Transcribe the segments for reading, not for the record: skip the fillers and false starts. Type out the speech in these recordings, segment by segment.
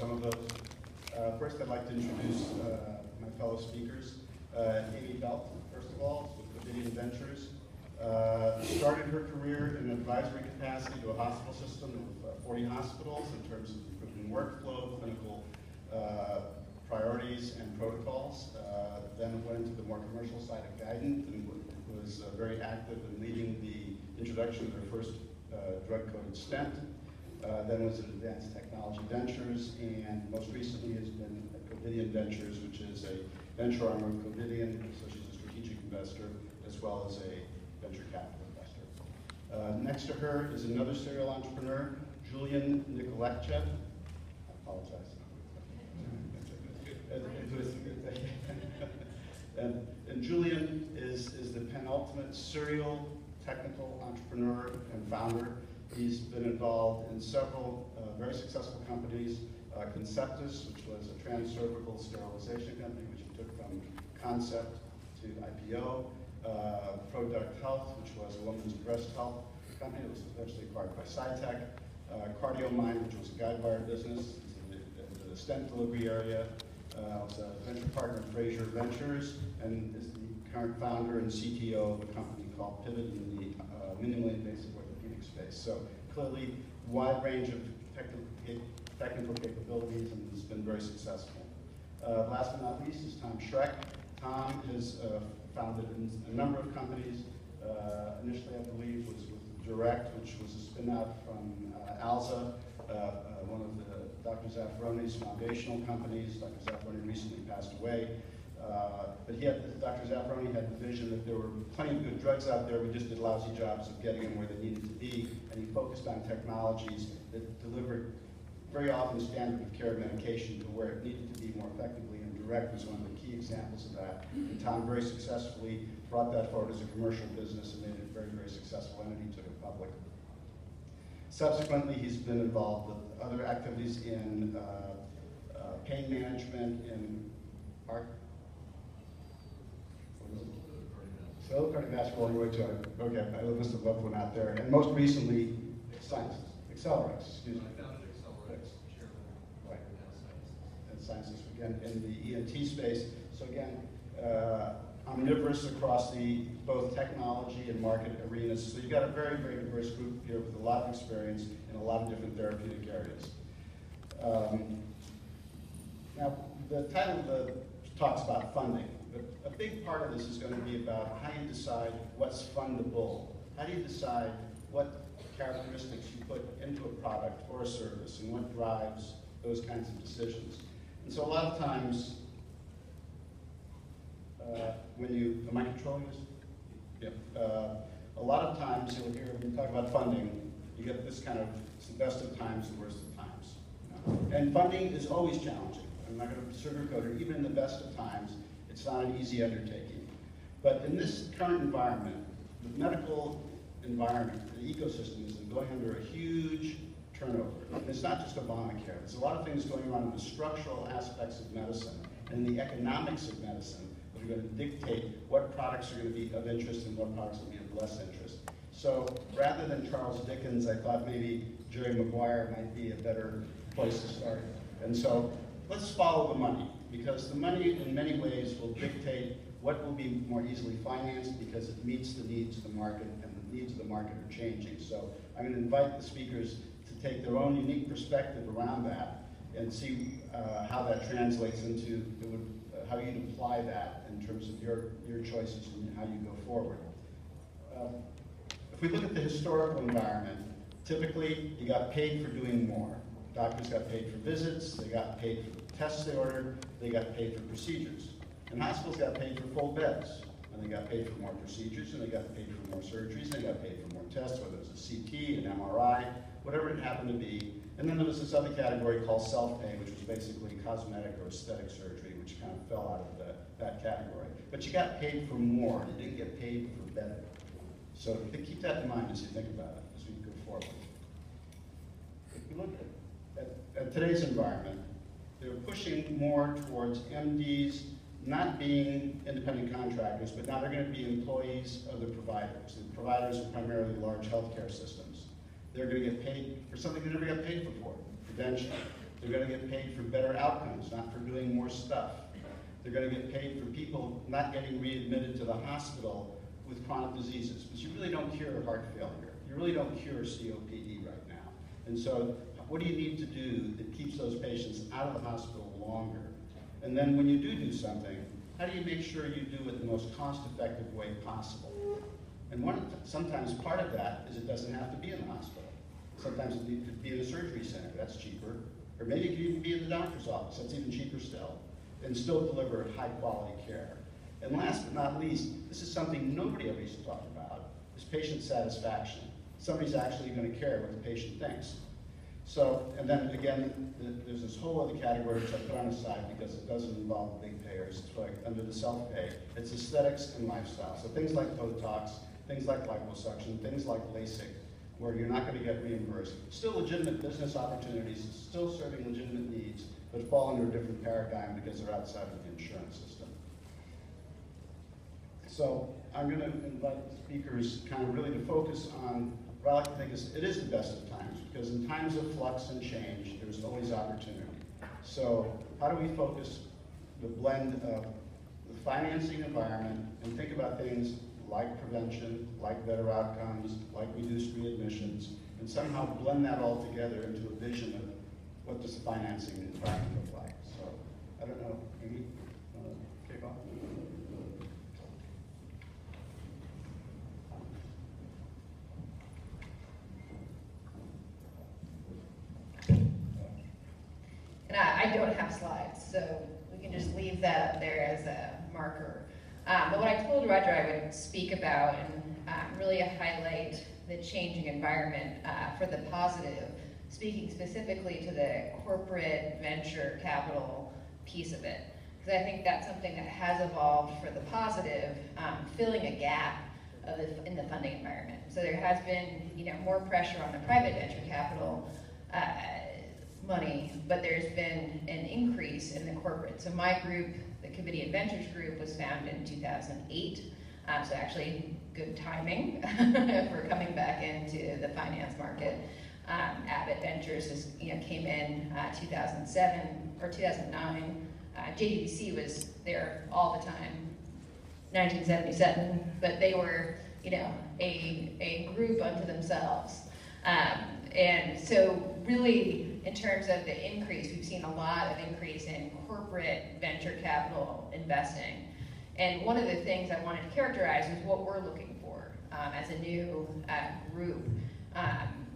some of those. First, I'd like to introduce my fellow speakers. Amy Belt, first of all, with Covidian Ventures. Started her career in an advisory capacity to a hospital system of 40 hospitals in terms of improving workflow, clinical priorities, and protocols. Then went into the more commercial side of Guidant and was very active in leading the introduction of their first drug-coated stent. Then was at Advanced Technology Ventures, and most recently has been at Covidian Ventures, which is a venture arm of Covidian, so she's a strategic investor as well as a venture capital investor. Next to her is another serial entrepreneur, Julian Nikolekchev. I apologize. And Julian is the penultimate serial technical entrepreneur and founder. He's been involved in several very successful companies. Conceptus, which was a transcervical sterilization company, which he took from concept to IPO. Product Health, which was a women's breast health company that was eventually acquired by Cytec. CardioMind, which was a guide wire business, the stent delivery area. Was a venture partner of Fraser Ventures, and is the current founder and CTO of a company called Pivot in the minimally invasive orthopedic space. So clearly, wide range of technical capabilities, and has been very successful. Last but not least is Tom Schreck. Tom has founded a number of companies. Initially, I believe, was with Direct, which was a spin-out from Alza, one of the Dr. Zaffaroni's foundational companies. Dr. Zaffaroni recently passed away. But Dr. Zaffaroni had the vision that there were plenty of good drugs out there, we just did lousy jobs of getting them where they needed to be, and he focused on technologies that delivered very often standard of care medication to where it needed to be more effectively, and Direct was one of the key examples of that. And Tom very successfully brought that forward as a commercial business and made it a very, very successful entity, took it public. Subsequently, he's been involved with other activities in pain management, in cardiovascular all the way to okay, I listed a loved one out there, and most recently, Accelerax, excuse me. Right. And Sciences, again, in the ENT space. So again, omnivorous across the both technology and market arenas. So you've got a very, very diverse group here with a lot of experience in a lot of different therapeutic areas. Now, the title of the talk's about funding. A big part of this is going to be about how you decide what's fundable. How do you decide what characteristics you put into a product or a service, and what drives those kinds of decisions. And so a lot of times, when you, am I controlling this? Yeah. A lot of times you'll hear, when you talk about funding, you get this kind of, it's the best of times, the worst of times. You know? And funding is always challenging. I'm not going to sugarcoat it. Even in the best of times, it's not an easy undertaking. But in this current environment, the medical environment, the ecosystem is going under a huge turnover. And it's not just Obamacare. There's a lot of things going on in the structural aspects of medicine and the economics of medicine that are going to dictate what products are going to be of interest and what products will be of less interest. So rather than Charles Dickens, I thought maybe Jerry Maguire might be a better place to start. And so let's follow the money, because the money in many ways will dictate what will be more easily financed because it meets the needs of the market, and the needs of the market are changing. So I'm going to invite the speakers to take their own unique perspective around that and see how that translates into how you apply that in terms of your choices and how you go forward. If we look at the historical environment, typically you got paid for doing more. Doctors got paid for visits, they got paid for tests they ordered, they got paid for procedures. And hospitals got paid for full beds, and they got paid for more procedures, and they got paid for more surgeries, and they got paid for more tests, whether it was a CT, an MRI, whatever it happened to be. And then there was this other category called self-pay, which was basically cosmetic or aesthetic surgery, which kind of fell out of that category. But you got paid for more, you didn't get paid for better. So keep that in mind as you think about it, as we go forward. If you look at today's environment, they're pushing more towards MDs not being independent contractors, but now they're going to be employees of the providers. The providers are primarily large healthcare systems. They're going to get paid for something they never got paid before, prevention. They're going to get paid for better outcomes, not for doing more stuff. They're going to get paid for people not getting readmitted to the hospital with chronic diseases, because you really don't cure heart failure. You really don't cure COPD right now. And so what do you need to do that keeps those patients out of the hospital longer? And then when you do something, how do you make sure you do it the most cost-effective way possible? And sometimes part of that is it doesn't have to be in the hospital. Sometimes it could be in a surgery center, that's cheaper. Or maybe it could even be in the doctor's office, that's even cheaper still. And still deliver high-quality care. And last but not least, this is something nobody ever used to talk about, is patient satisfaction. Somebody's actually going to care what the patient thinks. So, and then again, there's this whole other category which I put on the side because it doesn't involve the big payers. It's like under the self-pay. It's aesthetics and lifestyle. So things like Botox, things like liposuction, things like LASIK, where you're not going to get reimbursed. Still legitimate business opportunities, still serving legitimate needs, but fall under a different paradigm because they're outside of the insurance system. So I'm going to invite the speakers kind of really to focus on what I like to think is, it is the best of times, because in times of flux and change, there's always opportunity. So how do we focus the blend of the financing environment and think about things like prevention, like better outcomes, like reduced readmissions, and somehow blend that all together into a vision of what does the financing environment look like. So I don't know, can we kick off? And I don't have slides, so we can just leave that up there as a marker. But what I told Roger I would speak about and really highlight the changing environment for the positive, speaking specifically to the corporate venture capital piece of it. Because I think that's something that has evolved for the positive, filling a gap in the funding environment. So there has been more pressure on the private venture capital money, but there's been an increase in the corporate. So my group, the Committee of Ventures group, was founded in 2008. So actually good timing for coming back into the finance market. Abbott Ventures came in 2007 or 2009. JDBC was there all the time, 1977, but they were a group unto themselves. And so really, in terms of the increase, we've seen a lot of increase in corporate venture capital investing. And one of the things I wanted to characterize is what we're looking for as a new group,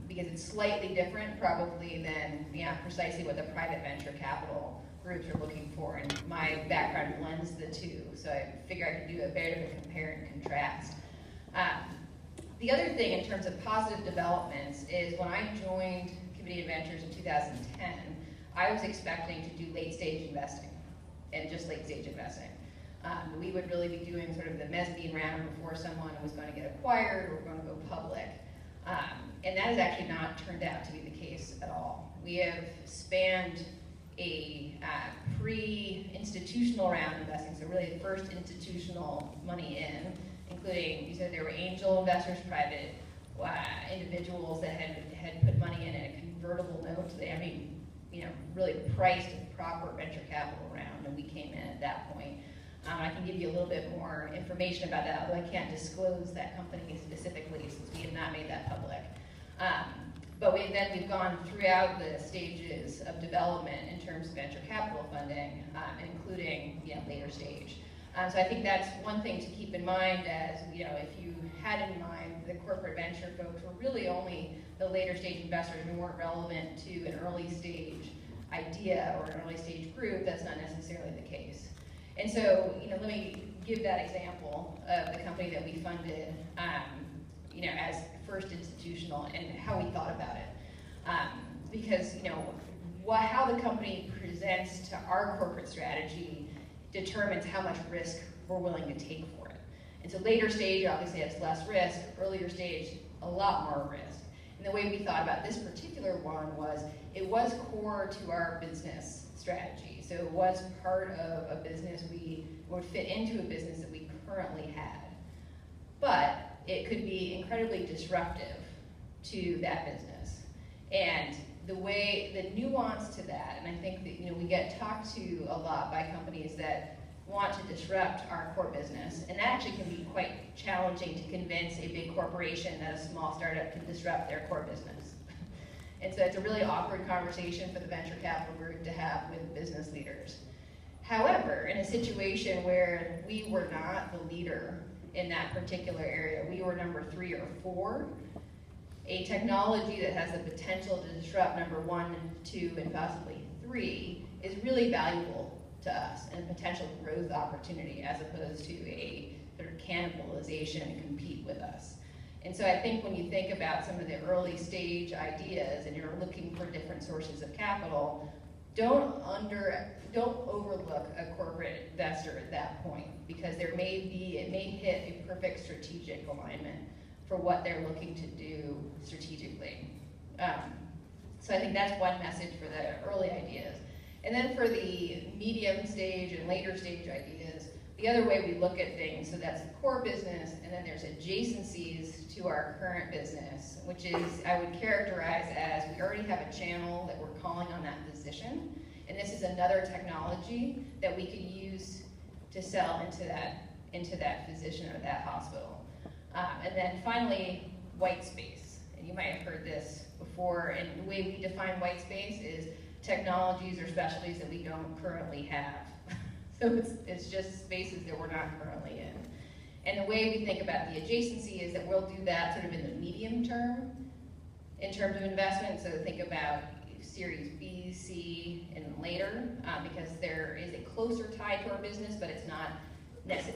because it's slightly different probably than precisely what the private venture capital groups are looking for. And my background blends the two, so I figure I could do a bit of a compare and contrast. The other thing in terms of positive developments is when I joined Committee of Ventures in 2010, I was expecting to do late-stage investing, and just late-stage investing. We would really be doing sort of the mezzanine round before someone was going to get acquired or going to go public. And that has actually not turned out to be the case at all. We have spanned a pre-institutional round investing, so really the first institutional money in, including, you said there were angel investors, private individuals that had put money in a convertible note. So they really priced a proper venture capital round, and we came in at that point. I can give you a little bit more information about that, although I can't disclose that company specifically since we have not made that public. But we've gone throughout the stages of development in terms of venture capital funding, including later stage. So I think that's one thing to keep in mind, as if you had in mind the corporate venture folks were really only the later stage investors who weren't relevant to an early stage idea or an early stage group. That's not necessarily the case. And so let me give that example of the company that we funded as first institutional and how we thought about it. Because how the company presents to our corporate strategy determines how much risk we're willing to take for it. And so later stage obviously has less risk, earlier stage a lot more risk. And the way we thought about this particular one was it was core to our business strategy. So it was part of a business we would fit into a business that we currently had. But it could be incredibly disruptive to that business. And the nuance to that, and I think that, you know, we get talked to a lot by companies that want to disrupt our core business, and that actually can be quite challenging to convince a big corporation that a small startup can disrupt their core business. And so it's a really awkward conversation for the venture capital group to have with business leaders. However, in a situation where we were not the leader in that particular area, we were number 3 or 4, a technology that has the potential to disrupt number 1, 2, and possibly 3 is really valuable to us and a potential growth opportunity as opposed to a sort of cannibalization and compete with us. And so I think when you think about some of the early stage ideas and you're looking for different sources of capital, don't overlook a corporate investor at that point, because it may hit a perfect strategic alignment for what they're looking to do strategically. So I think that's one message for the early ideas. And then for the medium stage and later stage ideas, the other way we look at things, so that's the core business, and then there's adjacencies to our current business, which is, I would characterize as, we already have a channel that we're calling on that physician, and this is another technology that we could use to sell into that physician or that hospital. And then finally, white space. And you might have heard this before, and the way we define white space is technologies or specialties that we don't currently have. So it's just spaces that we're not currently in. And the way we think about the adjacency is that we'll do that sort of in the medium term in terms of investment. So think about Series B, C, and later, because there is a closer tie to our business, but it's not,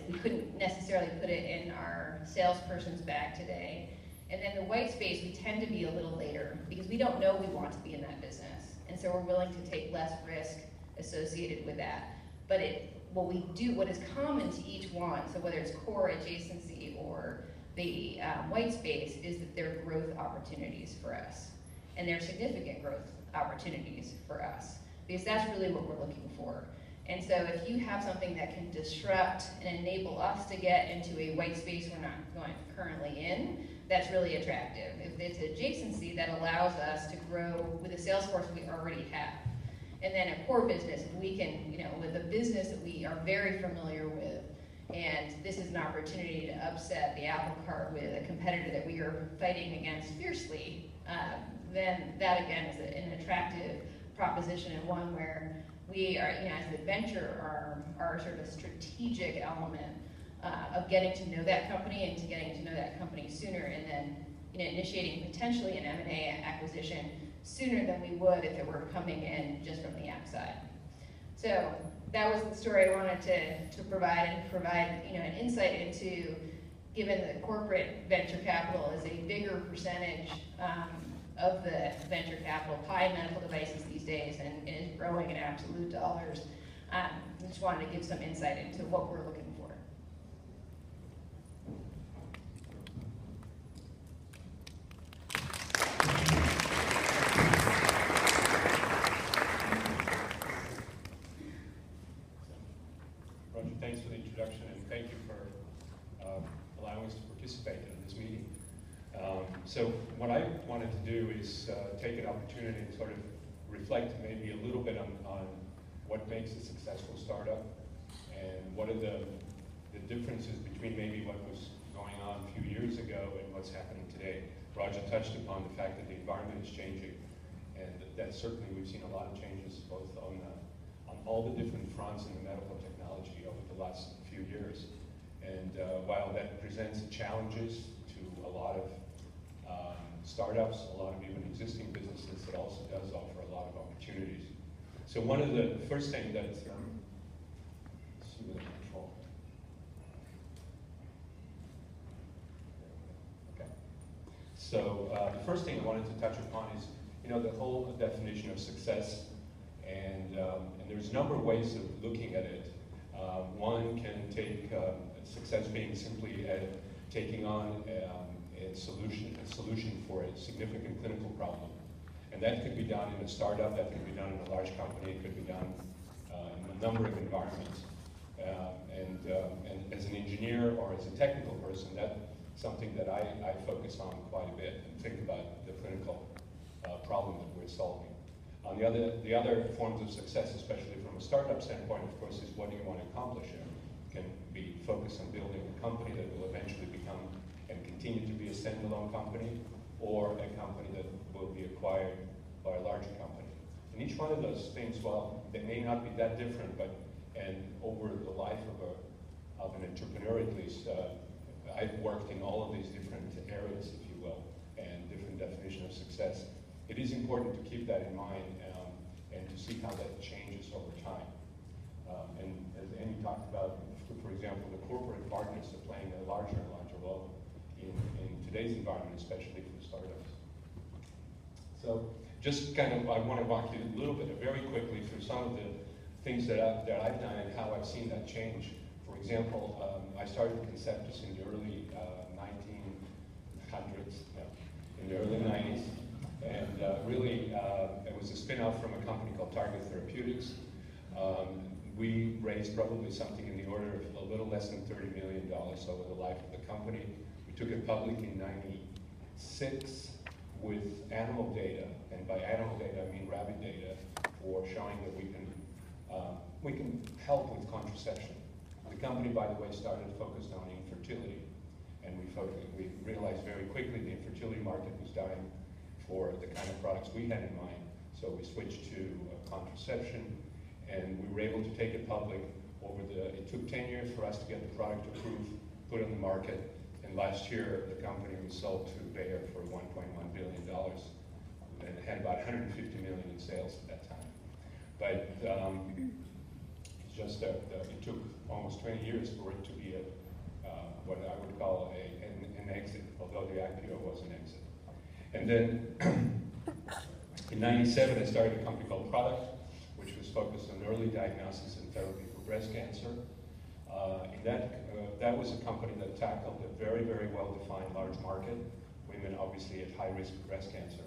we couldn't necessarily put it in our salesperson's bag today. And then the white space, we tend to be a little later because we don't know we want to be in that business. And so we're willing to take less risk associated with that. But what is common to each one, so whether it's core, adjacency, or the white space, is that there are growth opportunities for us. And they're significant growth opportunities for us, because that's really what we're looking for. And so if you have something that can disrupt and enable us to get into a white space we're not going currently in, that's really attractive. If it's adjacency, that allows us to grow with a sales force we already have. And then a core business, if we can, with a business that we are very familiar with, and this is an opportunity to upset the apple cart with a competitor that we are fighting against fiercely, then that again is an attractive proposition, and one where we are, as the venture arm, are sort of a strategic element of getting to know that company and to getting to know that company sooner, and then initiating potentially an M&A acquisition sooner than we would if it were coming in just from the outside. So that was the story I wanted to provide, and provide an insight into, given that corporate venture capital is a bigger percentage of the venture capital pie in medical devices these days and is growing in absolute dollars. I just wanted to give some insight into what we're looking for. Roger, thanks for the introduction, and thank you for allowing us to participate in this meeting. So what I wanted to do is take an opportunity and sort of reflect maybe a little bit on what makes a successful startup and what are the differences between maybe what was going on a few years ago and what's happening today. Roger touched upon the fact that the environment is changing, and that certainly we've seen a lot of changes both on all the different fronts in the medical technology over the last few years. And while that presents challenges to a lot of startups, a lot of even existing businesses, it also does offer a lot of opportunities. So one of the first thing that, let's see with the control. Okay. So the first thing I wanted to touch upon is, the whole definition of success, and there's a number of ways of looking at it. One can take success being simply taking on a solution for a significant clinical problem. And that could be done in a startup, that could be done in a large company, it could be done in a number of environments. And as an engineer or as a technical person, that's something that I focus on quite a bit and think about the clinical problem that we're solving. On the other forms of success, especially from a startup standpoint, of course, is what do you want to accomplish here? It can be focused on building a company that will eventually become and continue to be a standalone company, or a company that will be acquired by a larger company. And each one of those things, well, they may not be that different, but over the life of an entrepreneur at least, I've worked in all of these different areas, if you will, and different definition of success. It is important to keep that in mind and to see how that changes over time. And as Amy talked about, for example, the corporate partners are playing a larger and larger role in today's environment, especially for startups. So just kind of, I want to walk you a little bit, very quickly, through some of the things that I've done and how I've seen that change. For example, I started Conceptus in the early 1900s, in the early 90s. And really, it was a spin-off from a company called Target Therapeutics. We raised probably something in the order of a little less than $30 million over the life of the company. We took it public in '96 with animal data, and by animal data I mean rabbit data, for showing that we can help with contraception. The company, by the way, started focused on infertility, and we realized very quickly the infertility market was dying for the kind of products we had in mind. So we switched to contraception, and we were able to take it public it took 10 years for us to get the product approved, put on the market, and last year the company was sold to Bayer for $1.1 billion, and it had about 150 million in sales at that time. But it's just it took almost 20 years for it to be what I would call an exit, although the IPO was an exit. And then in '97, I started a company called Product, which was focused on early diagnosis and therapy for breast cancer. That was a company that tackled a very, very well-defined large market, women obviously at high risk of breast cancer.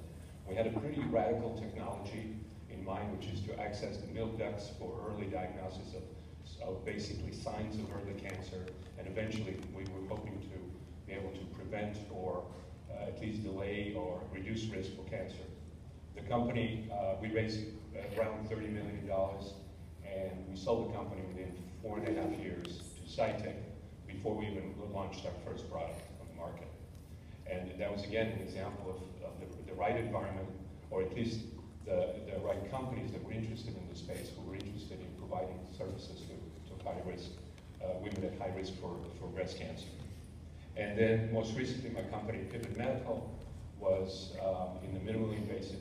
We had a pretty radical technology in mind, which is to access the milk ducts for early diagnosis of basically signs of early cancer, and eventually we were hoping to be able to prevent or at least delay or reduce risk for cancer. The company, we raised around $30 million, and we sold the company within 4.5 years to Cytec before we even launched our first product on the market. And that was, again, an example of the right environment, or at least the right companies that were interested in the space, who were interested in providing services to high-risk women at high risk for breast cancer. And then, most recently, my company, Biomedical, was in the minimally invasive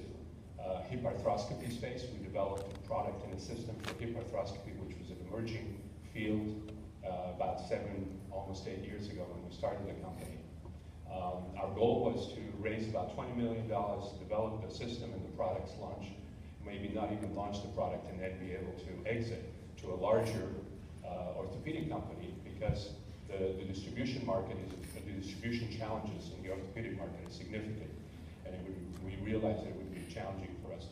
hip arthroscopy space. We developed a product and a system for hip arthroscopy, which was an emerging field about almost 8 years ago when we started the company. Our goal was to raise about $20 million, develop the system and the products, launch, maybe not even launch the product, and then be able to exit to a larger orthopedic company, because the distribution market the distribution challenges in the orthopedic market is significant, and we realized that it would be challenging for us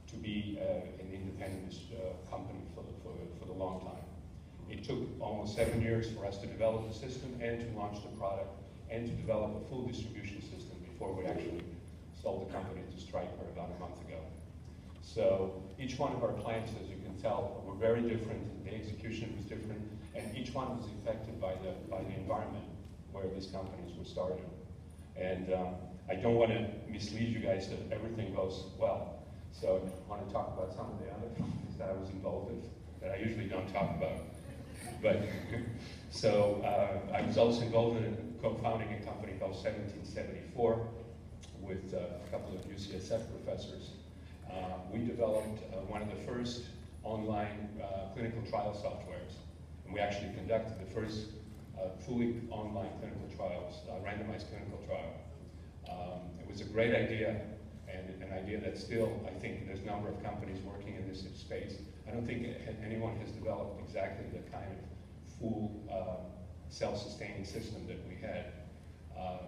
to be an independent company for the long time. It took almost 7 years for us to develop the system and to launch the product and to develop a full distribution system before we actually sold the company to Stryker about a month ago. So each one of our plants, as you can tell, were very different. The execution was different, and each one was affected by the environment where these companies were started. And I don't want to mislead you guys that everything goes well. So I want to talk about some of the other companies that I was involved with that I usually don't talk about. But so I was also involved in co-founding a company called 1774 with a couple of UCSF professors. We developed one of the first online clinical trial softwares, and we actually conducted the first fully online clinical trials, randomized clinical trial. It was a great idea, and an idea that still, I think, there's a number of companies working in this space. I don't think anyone has developed exactly the kind of full self-sustaining system that we had.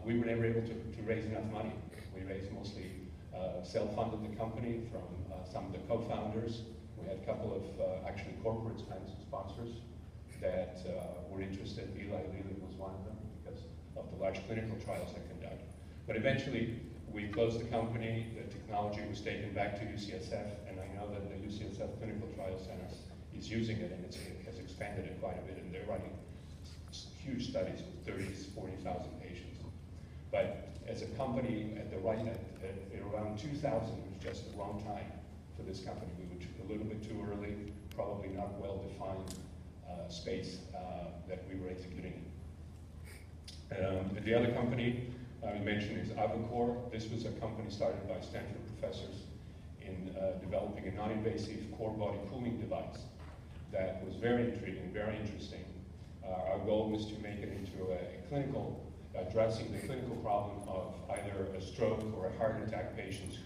We were never able to raise enough money. We raised mostly self-funded the company from some of the co-founders. We had a couple of actually corporate sponsors that were interested. Eli Lilly was one of them because of the large clinical trials I conducted. But eventually, we closed the company, the technology was taken back to UCSF, and I know that the UCSF Clinical Trial Center is using it, and it has expanded it quite a bit, and they're running huge studies with 30,000 to 40,000 patients. But as a company at around 2000 was just the wrong time for this company. We were a little bit too early, probably not well-defined space that we were executing in. The other company I would mention is Avocor. This was a company started by Stanford professors in developing a non-invasive core body cooling device that was very intriguing, very interesting. Our goal was to make it into a clinical, addressing the clinical problem of either a stroke or a heart attack patients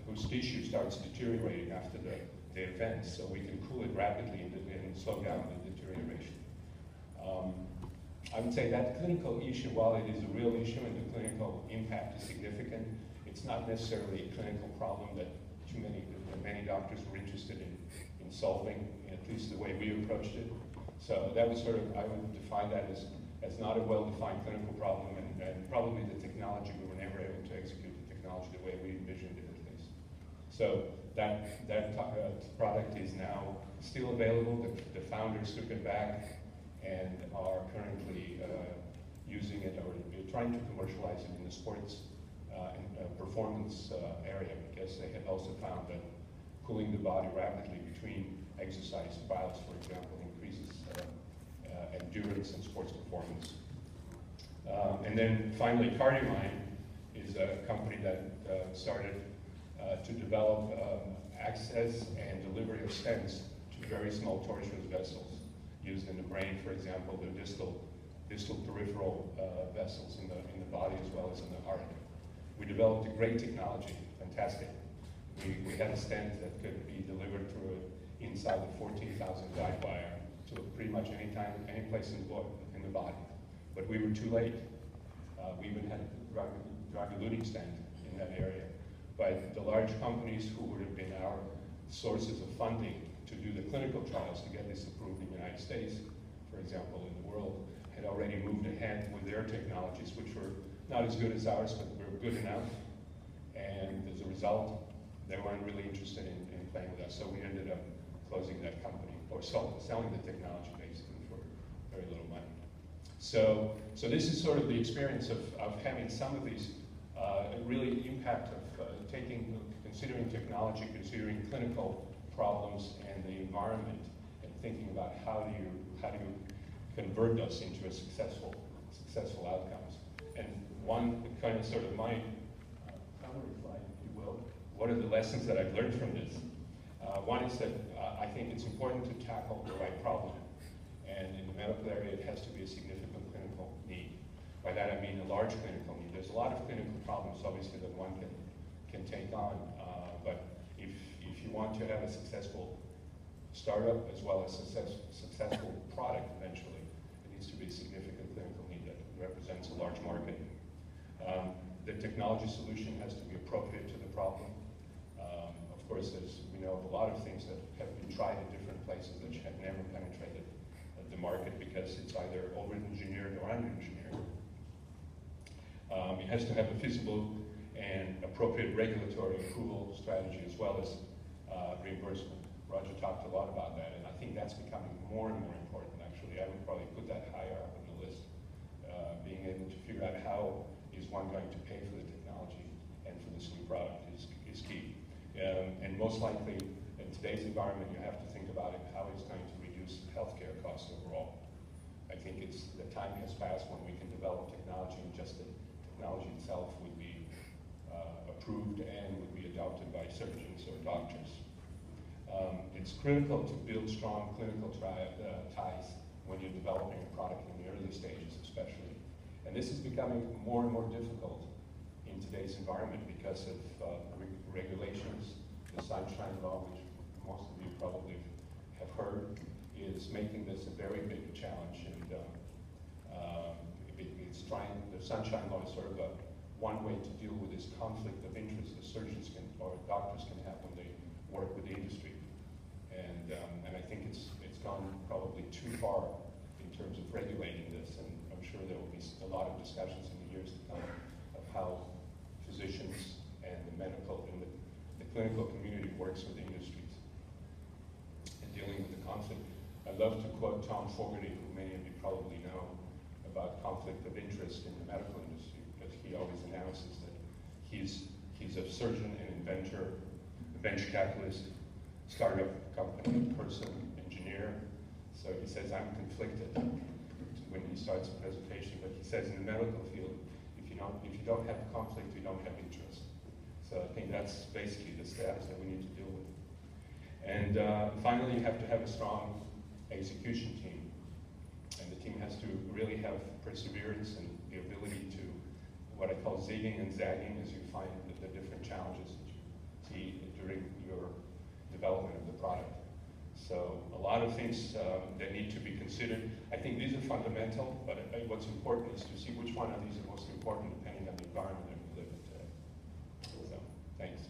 whose tissue starts deteriorating after the event, so we can cool it rapidly and slow down the deterioration. I would say that clinical issue, while it is a real issue and the clinical impact is significant, it's not necessarily a clinical problem that many doctors were interested in solving, at least the way we approached it. So that was sort of, I would define that as not a well-defined clinical problem, and probably the technology, we were never able to execute the technology the way we envisioned it, at least. So that product is now still available. The founders took it back and are currently using it, or trying to commercialize it in the sports and performance area, because they have also found that cooling the body rapidly between exercise bouts, for example, increases endurance and sports performance. And then finally, CardioMine is a company that started to develop access and delivery of stents to very small tortuous vessels used in the brain, for example, the distal peripheral vessels in the body as well as in the heart. We developed a great technology, fantastic. We had a stent that could be delivered through inside the 14,000 guide wire to pretty much any place in the body. But we were too late. We even had a drug-eluting stent in that area. But the large companies who would have been our sources of funding to do the clinical trials to get this approved in the United States, for example, in the world, had already moved ahead with their technologies, which were not as good as ours, but were good enough. And as a result, they weren't really interested in playing with us. So we ended up closing that company, or selling the technology basically for very little money. So this is sort of the experience of having some of these really impact of considering technology, considering clinical problems and the environment, and thinking about how do you convert those into a successful outcomes. And one kind of sort of my summary slide, if you will. What are the lessons that I've learned from this? One is that I think it's important to tackle the right problem. And in the medical area, it has to be a significant clinical need. By that I mean a large clinical need. There's a lot of clinical problems, obviously, that one can take on. But if you want to have a successful startup as well as successful product eventually, it needs to be a significant clinical need that represents a large market. The technology solution has to be appropriate to the problem. Of course, we know of a lot of things that have been tried in different places that have never penetrated the market because it's either over-engineered or under-engineered. It has to have a feasible and appropriate regulatory approval strategy as well as reimbursement. Roger talked a lot about that, and I think that's becoming more and more important, actually. I would probably put that higher up on the list. Being able to figure out how is one going to pay for the technology and for this new product is key. And most likely, in today's environment, you have to think about it, how it's going to reduce healthcare costs overall. I think the time has passed when we can develop technology and just the technology itself would be approved and would be adopted by surgeons or doctors. It's critical to build strong clinical ties when you're developing a product in the early stages especially. And this is becoming more and more difficult in today's environment because of regulations. The Sunshine Law, which most of you probably have heard, is making this a very big challenge. And the Sunshine Law is sort of one way to deal with this conflict of interest that surgeons or doctors can have when they work with the industry. And I think it's gone probably too far in terms of regulating this, and I'm sure there will be a lot of discussions in the years to come of how physicians and the medical and the clinical community works with industries in dealing with the conflict. I love to quote Tom Fogarty, who many of you probably know, about conflict of interest in the medical industry, because he always announces that he's a surgeon, an inventor, a venture capitalist, startup company person, engineer. So he says, I'm conflicted when he starts a presentation, but he says in the medical field, if you don't have conflict, you don't have interest. So I think that's basically the status that we need to deal with. And finally, you have to have a strong execution team. And the team has to really have perseverance and the ability to, what I call zigging and zagging, as you find the different challenges that you see during your development of the product. So a lot of things that need to be considered. I think these are fundamental, but what's important is to see which one of these are most important depending on the environment that we live in today. So, thanks.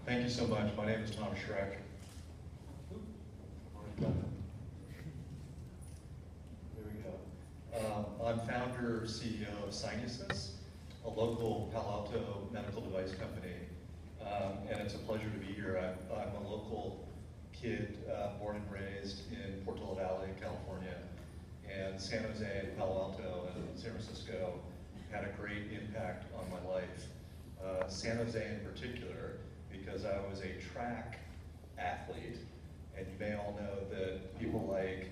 Thank you so much. My name is Tom Schreck. There we go. I'm founder, CEO of Sinusis, a local Palo Alto medical device company. And it's a pleasure to be here. I'm a local kid, born and raised in Portola Valley, California. And San Jose and Palo Alto and San Francisco had a great impact on my life. San Jose in particular, because I was a track athlete, and you may all know that people like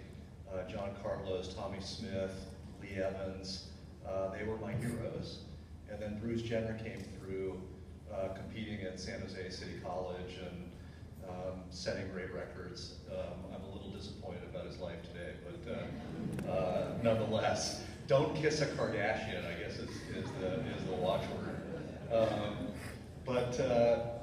John Carlos, Tommy Smith, Lee Evans, they were my heroes. And then Bruce Jenner came through competing at San Jose City College and setting great records. I'm a little disappointed about his life today, but nonetheless, don't kiss a Kardashian, I guess is the watchword. But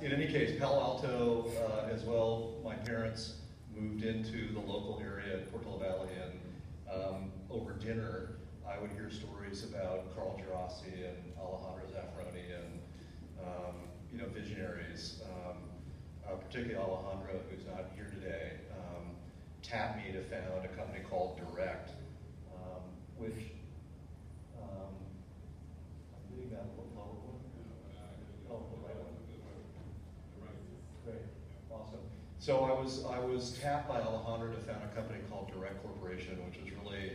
in any case, Palo Alto as well, my parents moved into the local area at Portola Valley, and over dinner, I would hear stories about Carl Gerasi and Alejandro Zaffaroni and visionaries, particularly Alejandro, who's not here today, tapped me to found a company called Direct, which, I'm getting that lower one. Oh, the right one. Great, awesome. So I was tapped by Alejandro to found a company called Direct Corporation, which was really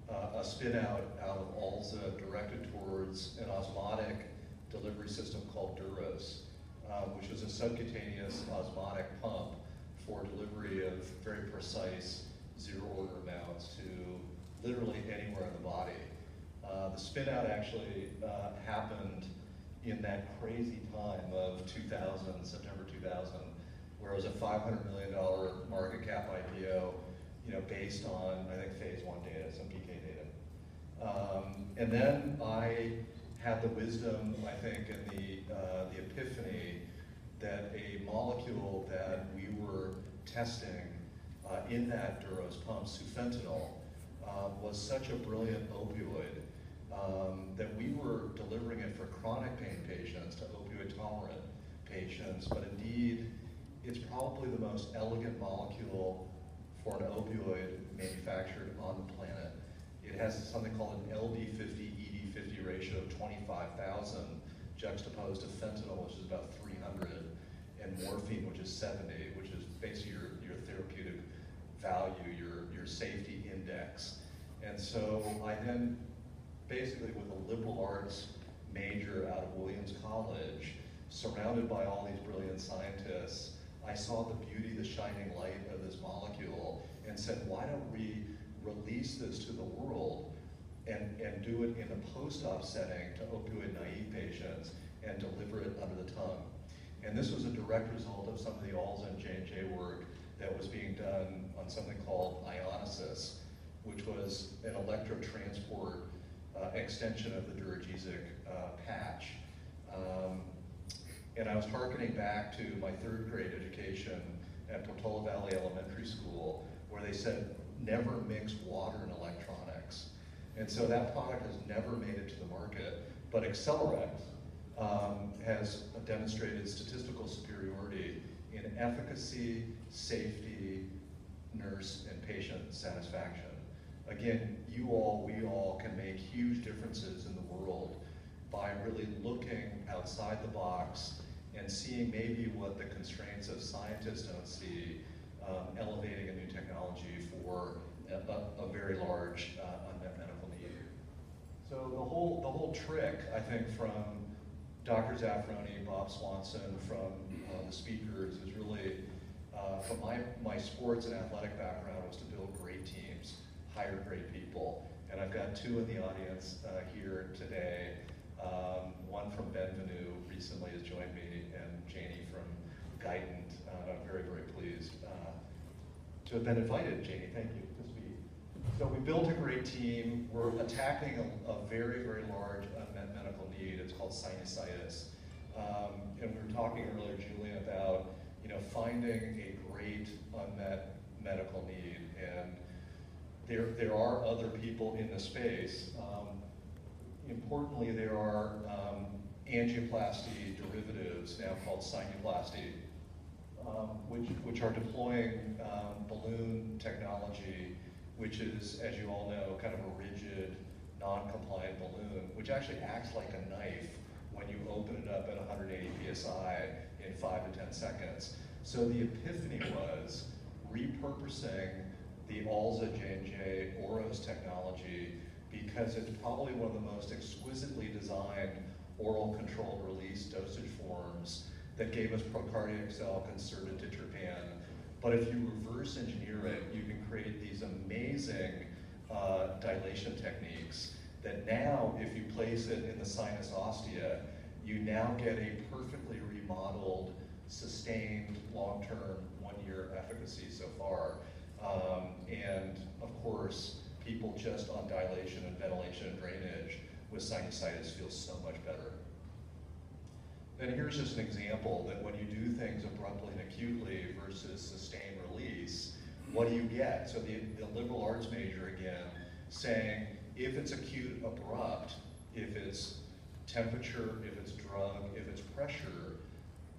a spin out of ALSA directed towards an osmotic delivery system called Duros, which was a subcutaneous osmotic pump for delivery of very precise zero order amounts to literally anywhere in the body. The spin out actually happened in that crazy time of 2000, September 2000, where it was a $500 million market cap IPO, based on, I think, phase 1 data, some PK data. And then I had the wisdom, I think, and the epiphany that a molecule that we were testing in that Duros pump, sufentanil, was such a brilliant opioid that we were delivering it for chronic pain patients to opioid-tolerant patients, but indeed, it's probably the most elegant molecule for an opioid manufactured on the planet. It has something called an LD50-ED50 ratio of 25,000, juxtaposed to fentanyl, which is about 300, and morphine, which is 70, which is basically your therapeutic value, your safety index. And so I then, basically with a liberal arts major out of Williams College, surrounded by all these brilliant scientists, I saw the beauty, the shining light of this molecule and said, why don't we release this to the world and do it in a post-op setting to opioid-naive patients and deliver it under the tongue. And this was a direct result of some of the ALSA and J&J work that was being done on something called ionosis, which was an electrotransport extension of the Duragesic patch. And I was hearkening back to my 3rd grade education at Portola Valley Elementary School, where they said, never mix water and electronics. And so that product has never made it to the market, but Accelerex has demonstrated statistical superiority in efficacy, safety, nurse and patient satisfaction. Again, you all, we all can make huge differences in the world by really looking outside the box and seeing maybe what the constraints of scientists don't see, elevating a new technology for a very large unmet medical need. So the whole trick, I think, from Dr. Zafroni, Bob Swanson, from the speakers is really, from my sports and athletic background, was to build great teams, hire great people. And I've got two in the audience here today. One from Benvenue recently has joined me, and Janie from Guidant. I'm very, very pleased to have been invited. Janie, thank you to speak. So we built a great team. We're attacking a very, very large unmet medical need. It's called sinusitis. And we were talking earlier, Julian, about finding a great unmet medical need. And there are other people in the space. Importantly, there are angioplasty derivatives now called sinuplasty, which are deploying balloon technology, which is, as you all know, kind of a rigid, non-compliant balloon, which actually acts like a knife when you open it up at 180 psi in 5 to 10 seconds. So the epiphany was repurposing the Alza J&J Oros technology, because it's probably one of the most exquisitely designed oral controlled release dosage forms that gave us procardiac cell concerted ditrophan. But if you reverse engineer it, you can create these amazing dilation techniques that now, if you place it in the sinus ostia, you now get a perfectly remodeled, sustained, long-term, one-year efficacy so far. And of course, people just on dilation and ventilation and drainage with sinusitis feel so much better. Then here's just an example that when you do things abruptly and acutely versus sustained release, what do you get? So the liberal arts major again, saying if it's acute abrupt, if it's temperature, if it's drug, if it's pressure,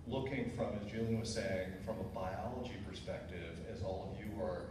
looking from, as Julian was saying, from a biology perspective, as all of you are